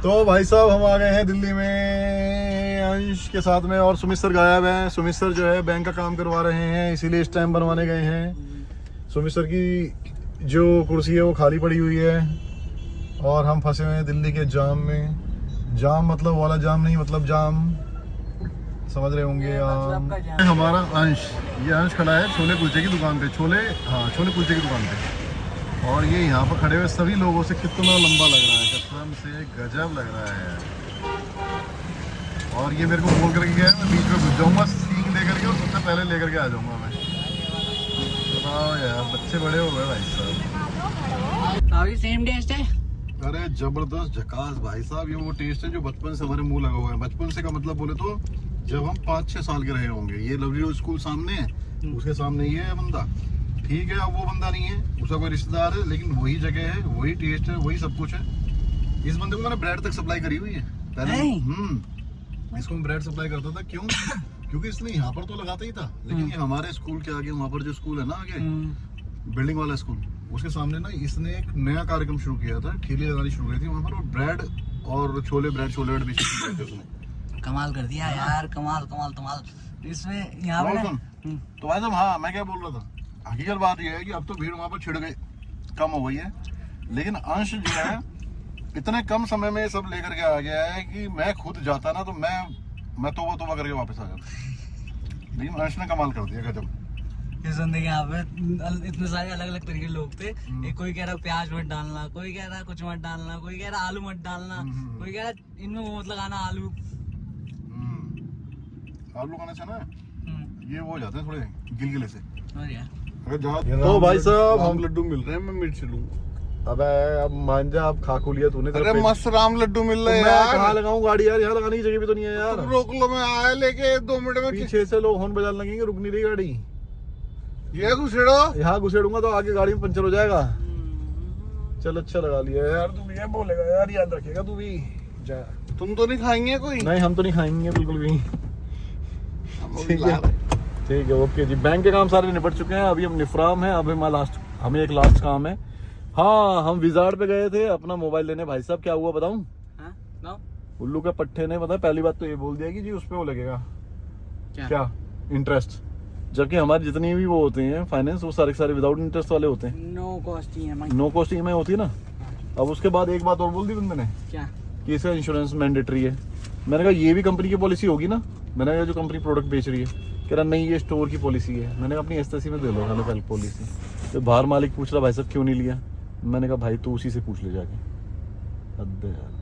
तो भाई साहब हम आ गए हैं दिल्ली में अंश के साथ में, और सुमित सर गायब हैं। सुमित सर जो है बैंक का काम करवा रहे हैं, इसीलिए स्टैम्प बनवाने गए हैं। सुमित सर की जो कुर्सी है वो खाली पड़ी हुई है और हम फंसे हुए हैं दिल्ली के जाम में। जाम मतलब वाला जाम नहीं, मतलब जाम समझ रहे होंगे आप। हमारा अंश, ये अंश खड़ा है छोले कुलचे की दुकान पे, छोले कुलचे की दुकान पे। और ये यहाँ पर खड़े हुए सभी लोगों से कितना लंबा लग रहा है, कसम से गजब लग रहा है। और ये मेरे को बोल करके गया, मैं बीच में घुस जाऊँगा सीख लेकर के और सबसे पहले लेकर के आ जाऊँगा मैं। बताओ यार, बच्चे बड़े हो गए भाई साहब। सेम टेस्ट है। अरे जबरदस्त झकास भाई साहब, ये वो टेस्ट है जो बचपन से हमारे मुंह लगा हुआ है। बचपन से का मतलब बोले तो जब हम 5-6 साल के रहे होंगे। ये लवली रोड स्कूल सामने है, उसके सामने ही है बंदा, ठीक है। अब वो बंदा नहीं है, उसका कोई रिश्तेदार है, लेकिन वही जगह है, वही टेस्ट है, वही सब कुछ है। इस बंदे को मैंने ब्रेड तक सप्लाई करी हुई है पहले। इसको मैं ब्रेड सप्लाई करता था, क्यों? क्योंकि इसने यहाँ पर तो लगाता ही था, लेकिन ये हमारे स्कूल के आगे, वहाँ पर जो स्कूल है ना आगे, बिल्डिंग वाला स्कूल, उसके सामने ना इसने एक नया कार्यक्रम शुरू किया था, ठेली लगानी शुरू की थी वहाँ पर, और ब्रेड और छोले बेच थे उसने। कमाल कर दिया यार, कमाल कमाल कमाल। इसमें यहाँ पे तो भाई साहब, हाँ मैं क्या बोल रहा था, हकीकत बात यह है कि अब तो भीड़ वहाँ पर छिड़ गई, कम हो गई है। लेकिन अंश जो है इतने कम समय में सब लेकर के आ गया है कि मैं खुद जाता ना तो मैं तोबा करके वापस आ जाता। लेकिन अंश ने कमाल कर दिया, गजब। इस बंदे के यहाँ पे इतने सारे अलग अलग तरीके के लोग थे। एक कोई कह रहा प्याज मत डालना, कोई कह रहा कुछ मत डालना, कोई कह रहा आलू मत डालना, कोई कह रहा इनमें वो मत लगाना आलू। आलू खाने से ना ये वो हो जाते हैं थोड़े गिलगिले से। तो भाई साहब हम लड्डू मिल रहे हैं, मैं मिर्च लूंगा। अबे अब मान जा, अब खाकू लिया तूने। अरे मस्त राम लड्डू मिल रहे हैं मैं यार। कहाँ लगाऊं गाड़ी यार, यहाँ लगाने की जगह भी तो नहीं है यार। रोक लो, मैं आया लेके 2 मिनट में। पीछे से लोग हॉर्न बजाने लगेंगे, रुक नहीं रही गाड़ी। ये घुसेड़ो, यहाँ घुसेड़ूंगा तो आगे गाड़ी में पंचर हो जाएगा। चल अच्छा लगा लिया यार, तू भी ये बोलेगा यार, याद रखेगा तू भी। जा, तुम तो नहीं खाएंगे कोई? नहीं हम तो नहीं खाएंगे बिल्कुल भी। ठीक है ओके जी। बैंक के काम सारे निपट चुके हैं, अभी हम निफ्राम है। अभी हमें एक लास्ट काम है। हाँ, हम विजार्ड पे गए थे अपना मोबाइल लेने। भाई साहब क्या हुआ बताऊं? उल्लू के पट्टे ने पता है पहली बात तो ये बोल दिया कि जी उस पे वो लगेगा क्या इंटरेस्ट, जबकि हमारी जितनी भी वो होते हैं फाइनेंस, वो सारे सारे विदाउट इंटरेस्ट वाले होते हैं। नो कॉस्ट ईएमआई होती है ना। अब उसके बाद एक बात और बोल दी बंदे ने, क्या कि इसका इंश्योरेंस मैंडेटरी है। मैंने कहा ये भी कंपनी की पॉलिसी होगी ना। मैंने कहा जो कंपनी प्रोडक्ट बेच रही है, कह रहा नहीं ये स्टोर की पॉलिसी है। मैंने कहा अपनी एसएससी में दे लो हमें पहले पॉलिसी। तो बाहर मालिक पूछ रहा भाई साहब क्यों नहीं लिया। मैंने कहा भाई तू उसी से पूछ ले जाके। हद है यार।